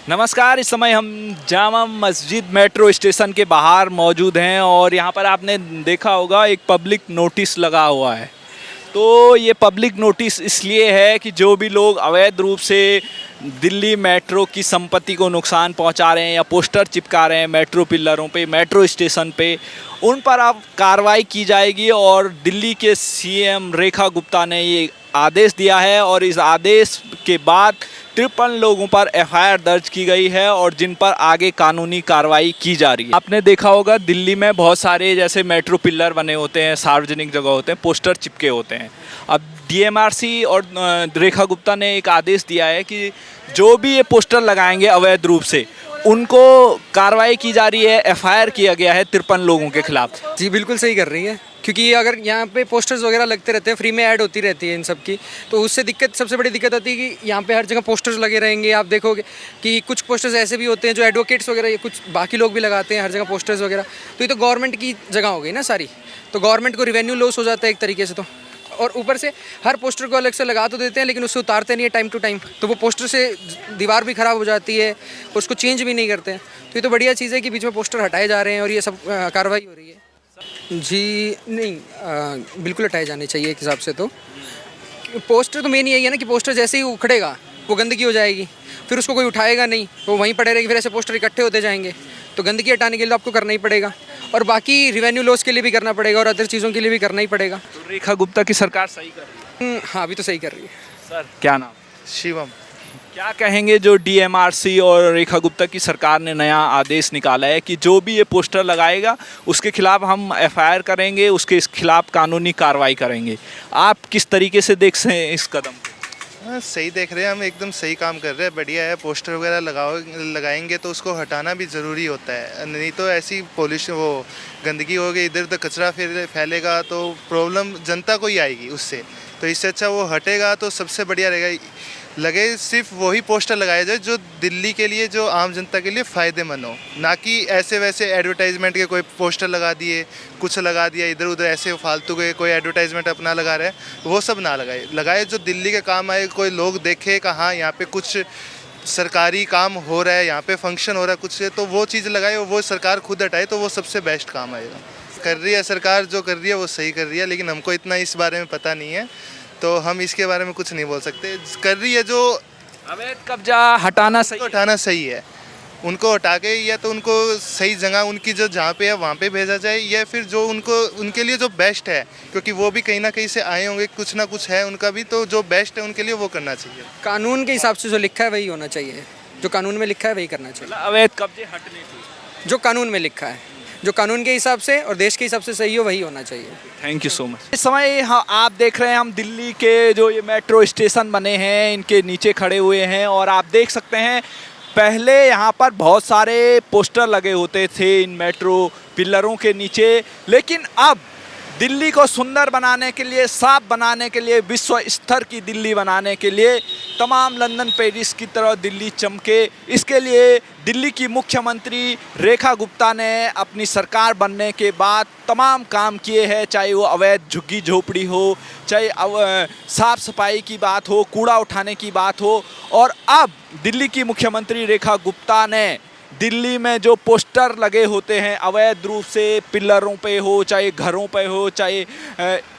नमस्कार। इस समय हम जामा मस्जिद मेट्रो स्टेशन के बाहर मौजूद हैं और यहाँ पर आपने देखा होगा एक पब्लिक नोटिस लगा हुआ है। तो ये पब्लिक नोटिस इसलिए है कि जो भी लोग अवैध रूप से दिल्ली मेट्रो की संपत्ति को नुकसान पहुंचा रहे हैं या पोस्टर चिपका रहे हैं मेट्रो पिलरों पे, मेट्रो स्टेशन पे, उन पर अब कार्रवाई की जाएगी। और दिल्ली के सीएम रेखा गुप्ता ने ये आदेश दिया है और इस आदेश के बाद 53 लोगों पर एफआईआर दर्ज की गई है और जिन पर आगे कानूनी कार्रवाई की जा रही है। आपने देखा होगा दिल्ली में बहुत सारे जैसे मेट्रो पिलर बने होते हैं, सार्वजनिक जगह होते हैं, पोस्टर चिपके होते हैं। अब डीएमआरसी और रेखा गुप्ता ने एक आदेश दिया है कि जो भी ये पोस्टर लगाएंगे अवैध रूप से उनको कार्रवाई की जा रही है। एफआईआर किया गया है 53 लोगों के खिलाफ। जी बिल्कुल सही कर रही है, क्योंकि अगर यहाँ पे पोस्टर्स वगैरह लगते रहते हैं, फ्री में ऐड होती रहती है इन सब की, तो उससे सबसे बड़ी दिक्कत होती है कि यहाँ पे हर जगह पोस्टर्स लगे रहेंगे। आप देखोगे कि कुछ पोस्टर्स ऐसे भी होते हैं जो एडवोकेट्स वगैरह या कुछ बाकी लोग भी लगाते हैं हर जगह पोस्टर्स वगैरह। तो ये तो गवर्नमेंट की जगह हो गई ना सारी, तो गवर्नमेंट को रिवेन्यू लॉस हो जाता है एक तरीके से। तो और ऊपर से हर पोस्टर को अलग से लगा तो देते हैं, लेकिन उससे उतारते नहीं है टाइम टू टाइम, तो वो पोस्टर से दीवार भी ख़राब हो जाती है और उसको चेंज भी नहीं करते हैं। तो ये तो बढ़िया चीज़ है कि बीच में पोस्टर हटाए जा रहे हैं और ये सब कार्रवाई हो रही है। जी नहीं, बिल्कुल हटाए जाने चाहिए एक हिसाब से। तो पोस्टर तो मेन यही है ना कि पोस्टर जैसे ही उखड़ेगा वो गंदगी हो जाएगी, फिर उसको कोई उठाएगा नहीं, वो वहीं पड़े रहेगी, फिर ऐसे पोस्टर इकट्ठे होते जाएंगे। तो गंदगी हटाने के लिए तो आपको करना ही पड़ेगा और बाकी रिवेन्यू लॉस के लिए भी करना पड़ेगा और अदर चीज़ों के लिए भी करना ही पड़ेगा। तो रेखा गुप्ता की सरकार सही कर रही है। हाँ, अभी तो सही कर रही है। सर क्या नाम? शिवम। क्या कहेंगे जो डीएमआरसी और रेखा गुप्ता की सरकार ने नया आदेश निकाला है कि जो भी ये पोस्टर लगाएगा उसके खिलाफ हम एफआईआर करेंगे, उसके खिलाफ कानूनी कार्रवाई करेंगे। आप किस तरीके से देख रहे हैं इस कदम को? हाँ, सही देख रहे हैं हम, एकदम सही काम कर रहे हैं, बढ़िया है। पोस्टर वगैरह लगाएंगे तो उसको हटाना भी ज़रूरी होता है, नहीं तो ऐसी पॉल्यूशन वो गंदगी होगी, इधर उधर कचरा फिर फैलेगा तो प्रॉब्लम जनता को ही आएगी उससे। तो इससे अच्छा वो हटेगा तो सबसे बढ़िया रहेगा। लगे सिर्फ वही पोस्टर लगाए जाए जो दिल्ली के लिए, जो आम जनता के लिए फ़ायदेमंद हो, ना कि ऐसे वैसे एडवर्टाइजमेंट के कोई पोस्टर लगा दिए, कुछ लगा दिया इधर उधर, ऐसे फालतू के कोई एडवर्टाइजमेंट अपना लगा रहे हैं, वो सब ना लगाए जो दिल्ली के काम आए। कोई लोग देखे कि हाँ यहाँ पे कुछ सरकारी काम हो रहा है, यहाँ पे फंक्शन हो रहा है कुछ है, तो वो चीज़ लगाए, वो सरकार खुद हटाए तो वो सबसे बेस्ट काम आएगा। कर रही है सरकार, जो कर रही है वो सही कर रही है, लेकिन हमको इतना इस बारे में पता नहीं है तो हम इसके बारे में कुछ नहीं बोल सकते। कर रही है जो अवैध कब्जा हटाना सही है। हटाना सही है, उनको हटा के या तो उनको सही जगह उनकी जो जहाँ पे है वहाँ पे भेजा जाए, या फिर जो उनको उनके लिए जो बेस्ट है, क्योंकि वो भी कहीं ना कहीं से आए होंगे, कुछ ना कुछ है उनका भी, तो जो बेस्ट है उनके लिए वो करना चाहिए। कानून के हिसाब से जो लिखा है वही होना चाहिए, जो कानून में लिखा है वही करना चाहिए। अवैध कब्जे हटने चाहिए। जो कानून में लिखा है, जो कानून के हिसाब से और देश के हिसाब से सही हो वही होना चाहिए। Thank you so much. इस समय हाँ आप देख रहे हैं हम दिल्ली के जो ये मेट्रो स्टेशन बने हैं इनके नीचे खड़े हुए हैं और आप देख सकते हैं पहले यहाँ पर बहुत सारे पोस्टर लगे होते थे इन मेट्रो पिलरों के नीचे, लेकिन अब दिल्ली को सुंदर बनाने के लिए, साफ बनाने के लिए, विश्व स्तर की दिल्ली बनाने के लिए, तमाम लंदन पेरिस की तरह दिल्ली चमके, इसके लिए दिल्ली की मुख्यमंत्री रेखा गुप्ता ने अपनी सरकार बनने के बाद तमाम काम किए हैं। चाहे वो अवैध झुग्गी झोपड़ी हो, चाहे साफ़ सफाई की बात हो, कूड़ा उठाने की बात हो, और अब दिल्ली की मुख्यमंत्री रेखा गुप्ता ने दिल्ली में जो पोस्टर लगे होते हैं अवैध रूप से, पिलरों पे हो, चाहे घरों पे हो, चाहे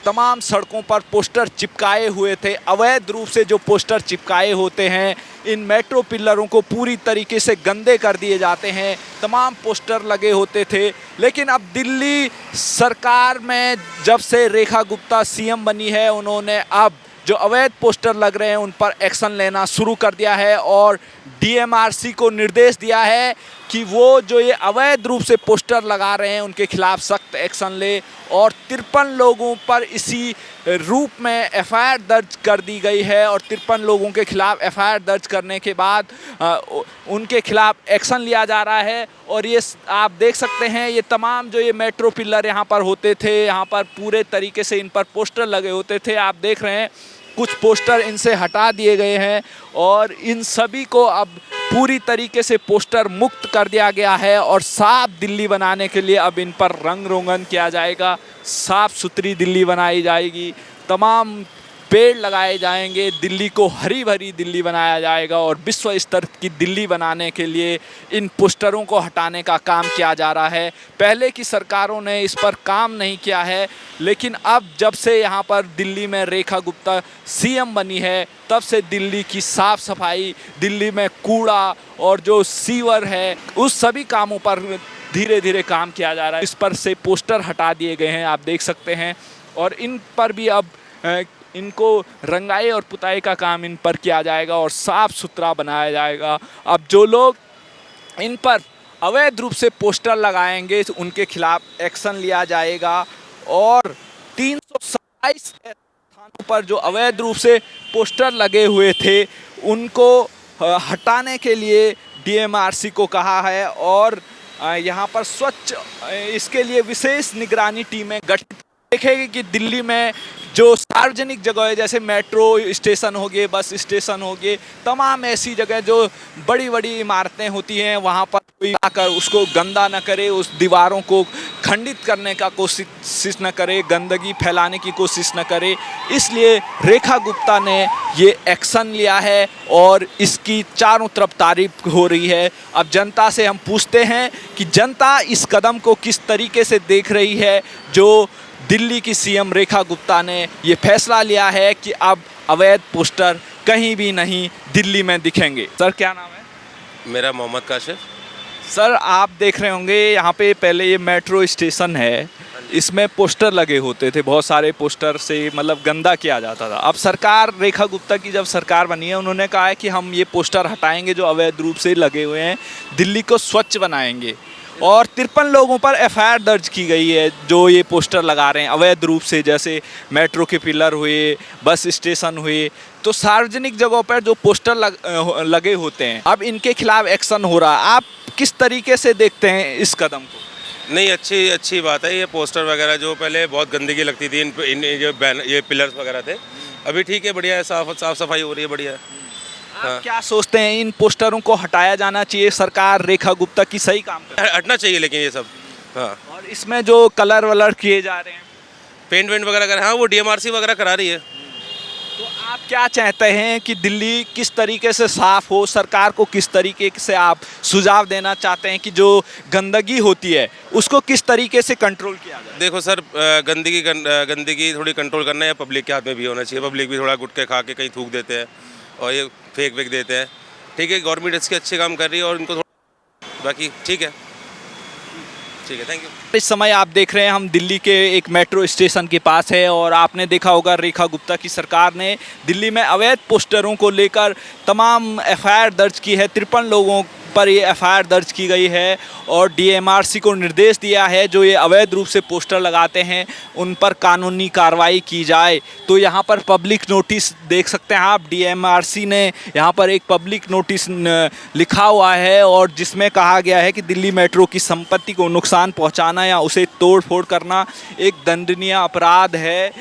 तमाम सड़कों पर पोस्टर चिपकाए हुए थे, अवैध रूप से जो पोस्टर चिपकाए होते हैं, इन मेट्रो पिलरों को पूरी तरीके से गंदे कर दिए जाते हैं। तमाम पोस्टर लगे होते थे, लेकिन अब दिल्ली सरकार में जब से रेखा गुप्ता सीएम बनी है, उन्होंने अब जो अवैध पोस्टर लग रहे हैं उन पर एक्शन लेना शुरू कर दिया है और डीएमआरसी को निर्देश दिया है कि वो जो ये अवैध रूप से पोस्टर लगा रहे हैं उनके खिलाफ सख्त एक्शन ले। और 53 लोगों पर इसी रूप में एफआईआर दर्ज कर दी गई है और 53 लोगों के खिलाफ एफआईआर दर्ज करने के बाद उनके खिलाफ एक्शन लिया जा रहा है। और ये आप देख सकते हैं ये तमाम जो ये मेट्रो पिलर यहाँ पर होते थे, यहाँ पर पूरे तरीके से इन पर पोस्टर लगे होते थे, आप देख रहे हैं कुछ पोस्टर इनसे हटा दिए गए हैं और इन सभी को अब पूरी तरीके से पोस्टर मुक्त कर दिया गया है और साफ दिल्ली बनाने के लिए अब इन पर रंग रोगन किया जाएगा, साफ सुथरी दिल्ली बनाई जाएगी। तमाम पेड़ लगाए जाएंगे, दिल्ली को हरी भरी दिल्ली बनाया जाएगा और विश्व स्तर की दिल्ली बनाने के लिए इन पोस्टरों को हटाने का काम किया जा रहा है। पहले की सरकारों ने इस पर काम नहीं किया है, लेकिन अब जब से यहाँ पर दिल्ली में रेखा गुप्ता सीएम बनी है तब से दिल्ली की साफ़ सफाई, दिल्ली में कूड़ा और जो सीवर है उस सभी कामों पर धीरे धीरे काम किया जा रहा है। इस पर से पोस्टर हटा दिए गए हैं, आप देख सकते हैं, और इन पर भी अब इनको रंगाई और पुताई का काम इन पर किया जाएगा और साफ़ सुथरा बनाया जाएगा। अब जो लोग इन पर अवैध रूप से पोस्टर लगाएंगे उनके खिलाफ एक्शन लिया जाएगा और 327 स्थानों पर जो अवैध रूप से पोस्टर लगे हुए थे उनको हटाने के लिए डीएमआरसी को कहा है और यहाँ पर स्वच्छ इसके लिए विशेष निगरानी टीमें गठित देखेगी कि दिल्ली में जो सार्वजनिक जगह है जैसे मेट्रो स्टेशन हो गए, बस स्टेशन हो गए, तमाम ऐसी जगह जो बड़ी बड़ी इमारतें होती हैं वहाँ पर कोई आकर उसको गंदा न करे, उस दीवारों को खंडित करने का कोशिश न करे, गंदगी फैलाने की कोशिश न करे। इसलिए रेखा गुप्ता ने ये एक्शन लिया है और इसकी चारों तरफ तारीफ हो रही है। अब जनता से हम पूछते हैं कि जनता इस कदम को किस तरीके से देख रही है जो दिल्ली की सीएम रेखा गुप्ता ने ये फैसला लिया है कि अब अवैध पोस्टर कहीं भी नहीं दिल्ली में दिखेंगे। सर क्या नाम है? मेरा मोहम्मद काशिफ। सर आप देख रहे होंगे यहाँ पे पहले ये मेट्रो स्टेशन है, इसमें पोस्टर लगे होते थे, बहुत सारे पोस्टर से मतलब गंदा किया जाता था। अब सरकार रेखा गुप्ता की जब सरकार बनी है उन्होंने कहा है कि हम ये पोस्टर हटाएंगे जो अवैध रूप से लगे हुए हैं, दिल्ली को स्वच्छ बनाएंगे और 53 लोगों पर एफआईआर दर्ज की गई है जो ये पोस्टर लगा रहे हैं अवैध रूप से, जैसे मेट्रो के पिलर हुए, बस स्टेशन हुए, तो सार्वजनिक जगहों पर जो पोस्टर लगे होते हैं अब इनके खिलाफ एक्शन हो रहा है। आप किस तरीके से देखते हैं इस कदम को? नहीं, अच्छी बात है। ये पोस्टर वगैरह जो पहले बहुत गंदगी लगती थी इन ये पिलर्स वगैरह थे, अभी ठीक है, बढ़िया है, साफ सफाई हो रही है, बढ़िया है। आप क्या सोचते हैं इन पोस्टरों को हटाया जाना चाहिए? सरकार रेखा गुप्ता की सही काम कर रही है। हटना चाहिए लेकिन ये सब। हाँ, और इसमें जो कलर वलर किए जा रहे हैं, पेंट वेंट वगैरह कर, हाँ वो डीएमआरसी वगैरह करा रही है। तो आप क्या चाहते हैं कि दिल्ली किस तरीके से साफ हो? सरकार को किस तरीके से आप सुझाव देना चाहते हैं कि जो गंदगी होती है उसको किस तरीके से कंट्रोल किया जाए? देखो सर, गंदगी थोड़ी कंट्रोल करना है, पब्लिक के हाथ में भी होना चाहिए। पब्लिक भी थोड़ा गुटके खा के कहीं थूक देते हैं और ये फेंक देते हैं। ठीक है, गवर्नमेंट इसके अच्छे काम कर रही है और इनको थोड़ा, बाकी ठीक है, थैंक यू। इस समय आप देख रहे हैं हम दिल्ली के एक मेट्रो स्टेशन के पास है और आपने देखा होगा रेखा गुप्ता की सरकार ने दिल्ली में अवैध पोस्टरों को लेकर तमाम एफआईआर दर्ज की है। 53 लोगों पर ये एफआईआर दर्ज की गई है और डीएमआरसी को निर्देश दिया है जो ये अवैध रूप से पोस्टर लगाते हैं उन पर कानूनी कार्रवाई की जाए। तो यहाँ पर पब्लिक नोटिस देख सकते हैं आप, डीएमआरसी ने यहाँ पर एक पब्लिक नोटिस लिखा हुआ है और जिसमें कहा गया है कि दिल्ली मेट्रो की संपत्ति को नुकसान पहुँचाना या उसे तोड़ फोड़ करना एक दंडनीय अपराध है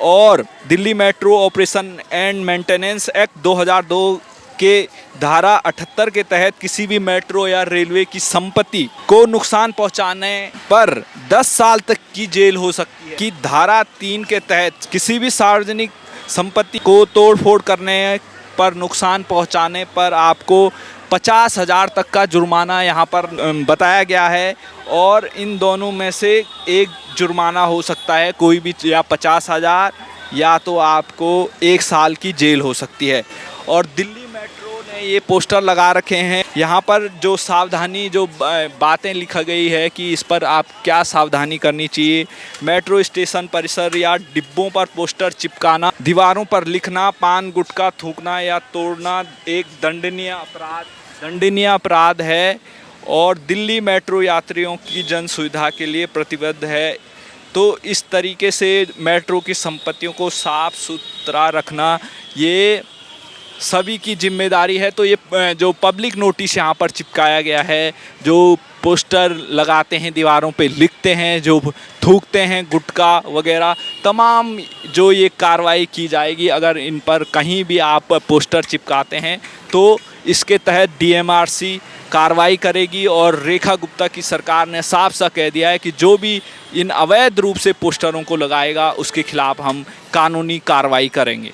और Delhi metro operation and maintenance act 2002 के धारा 78 के तहत किसी भी मेट्रो या रेलवे की संपत्ति को नुकसान पहुंचाने पर 10 साल तक की जेल हो सकती है। कि धारा 3 के तहत किसी भी सार्वजनिक संपत्ति को तोड़फोड़ करने पर, नुकसान पहुंचाने पर आपको 50,000 तक का जुर्माना यहाँ पर बताया गया है और इन दोनों में से एक जुर्माना हो सकता है, कोई भी, या 50,000 या तो आपको 1 साल की जेल हो सकती है। और दिल्ली मेट्रो ने ये पोस्टर लगा रखे हैं, यहाँ पर जो सावधानी जो बातें लिखा गई है कि इस पर आप क्या सावधानी करनी चाहिए। मेट्रो स्टेशन परिसर या डिब्बों पर पोस्टर चिपकाना, दीवारों पर लिखना, पान गुटखा थूकना या तोड़ना एक दंडनीय अपराध है और दिल्ली मेट्रो यात्रियों की जन सुविधा के लिए प्रतिबद्ध है। तो इस तरीके से मेट्रो की संपत्तियों को साफ सुथरा रखना ये सभी की जिम्मेदारी है। तो ये जो पब्लिक नोटिस यहाँ पर चिपकाया गया है, जो पोस्टर लगाते हैं दीवारों पे, लिखते हैं, जो थूकते हैं गुटखा वगैरह, तमाम जो ये कार्रवाई की जाएगी अगर इन पर कहीं भी आप पोस्टर चिपकाते हैं तो इसके तहत डीएमआरसी कार्रवाई करेगी। और रेखा गुप्ता की सरकार ने साफ सा कह दिया है कि जो भी इन अवैध रूप से पोस्टरों को लगाएगा उसके खिलाफ हम कानूनी कार्रवाई करेंगे।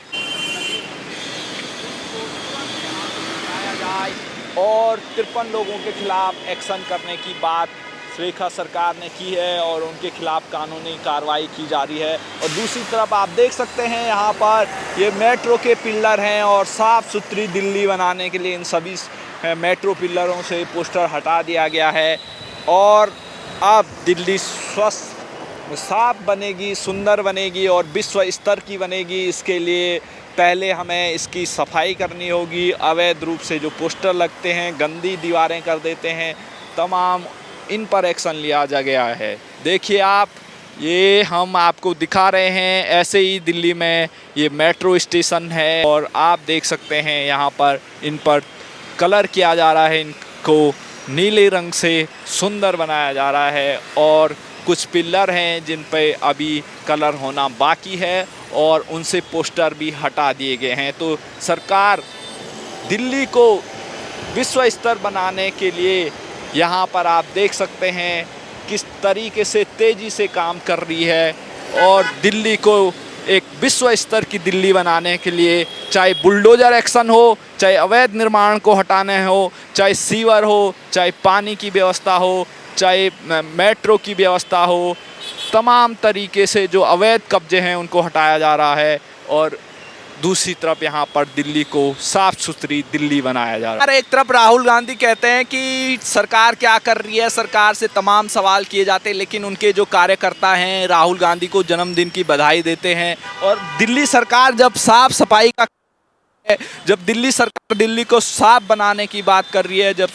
और 53 लोगों के खिलाफ एक्शन करने की बात रेखा सरकार ने की है और उनके खिलाफ कानूनी कार्रवाई की जा रही है। और दूसरी तरफ आप देख सकते हैं यहाँ पर ये मेट्रो के पिलर हैं और साफ़ सुथरी दिल्ली बनाने के लिए इन सभी मेट्रो पिलरों से पोस्टर हटा दिया गया है। और अब दिल्ली स्वस्थ साफ बनेगी, सुंदर बनेगी और विश्व स्तर की बनेगी। इसके लिए पहले हमें इसकी सफाई करनी होगी। अवैध रूप से जो पोस्टर लगते हैं, गंदी दीवारें कर देते हैं, तमाम इन पर एक्शन लिया जा गया है। देखिए आप, ये हम आपको दिखा रहे हैं ऐसे ही दिल्ली में ये मेट्रो स्टेशन है और आप देख सकते हैं यहाँ पर इन पर कलर किया जा रहा है, इनको नीले रंग से सुंदर बनाया जा रहा है। और कुछ पिलर हैं जिन पे अभी कलर होना बाकी है और उनसे पोस्टर भी हटा दिए गए हैं। तो सरकार दिल्ली को विश्व स्तर बनाने के लिए यहाँ पर आप देख सकते हैं किस तरीके से तेज़ी से काम कर रही है। और दिल्ली को एक विश्व स्तर की दिल्ली बनाने के लिए चाहे बुलडोज़र एक्शन हो, चाहे अवैध निर्माण को हटाने हो, चाहे सीवर हो, चाहे पानी की व्यवस्था हो, चाहे मेट्रो की व्यवस्था हो, तमाम तरीके से जो अवैध कब्जे हैं उनको हटाया जा रहा है। और दूसरी तरफ यहाँ पर दिल्ली को साफ सुथरी दिल्ली बनाया जा रहा है। एक तरफ राहुल गांधी कहते हैं कि सरकार क्या कर रही है, सरकार से तमाम सवाल किए जाते हैं, लेकिन उनके जो कार्यकर्ता हैं राहुल गांधी को जन्मदिन की बधाई देते हैं। और दिल्ली सरकार जब साफ सफाई का जब दिल्ली सरकार दिल्ली को साफ बनाने की बात कर रही है, जब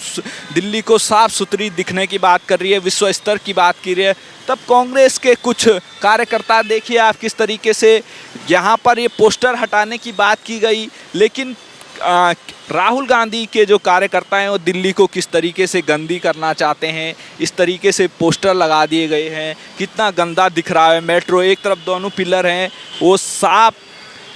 दिल्ली को साफ सुथरी दिखने की बात कर रही है, विश्व स्तर की बात की रही है, तब कांग्रेस के कुछ कार्यकर्ता देखिए आप किस तरीके से यहाँ पर ये पोस्टर हटाने की बात की गई, लेकिन राहुल गांधी के जो कार्यकर्ता हैं वो दिल्ली को किस तरीके से गंदी करना चाहते हैं। इस तरीके से पोस्टर लगा दिए गए हैं, कितना गंदा दिख रहा है मेट्रो। एक तरफ दोनों पिलर हैं वो साफ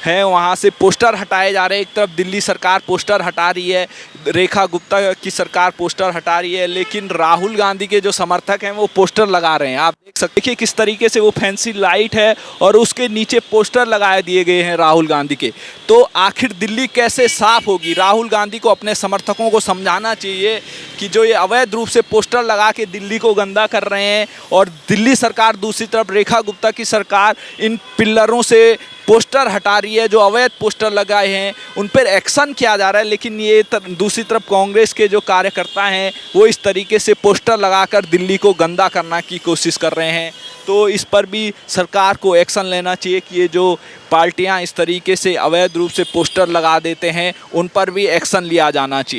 हैं, वहाँ से पोस्टर हटाए जा रहे हैं। एक तरफ दिल्ली सरकार पोस्टर हटा रही है, रेखा गुप्ता की सरकार पोस्टर हटा रही है, लेकिन राहुल गांधी के जो समर्थक हैं वो पोस्टर लगा रहे हैं। आप देख सकते देखिए किस तरीके से वो फैंसी लाइट है और उसके नीचे पोस्टर लगाए दिए गए हैं राहुल गांधी के। तो आखिर दिल्ली कैसे साफ होगी? राहुल गांधी को अपने समर्थकों को समझाना चाहिए कि जो ये अवैध रूप से पोस्टर लगा के दिल्ली को गंदा कर रहे हैं और दिल्ली सरकार दूसरी तरफ रेखा गुप्ता की सरकार इन पिलरों से पोस्टर हटा रही है, जो अवैध पोस्टर लगाए हैं उन पर एक्शन किया जा रहा है। लेकिन ये दूसरी तरफ कांग्रेस के जो कार्यकर्ता हैं वो इस तरीके से पोस्टर लगाकर दिल्ली को गंदा करने की कोशिश कर रहे हैं। तो इस पर भी सरकार को एक्शन लेना चाहिए कि ये जो पार्टियां इस तरीके से अवैध रूप से पोस्टर लगा देते हैं उन पर भी एक्शन लिया जाना चाहिए।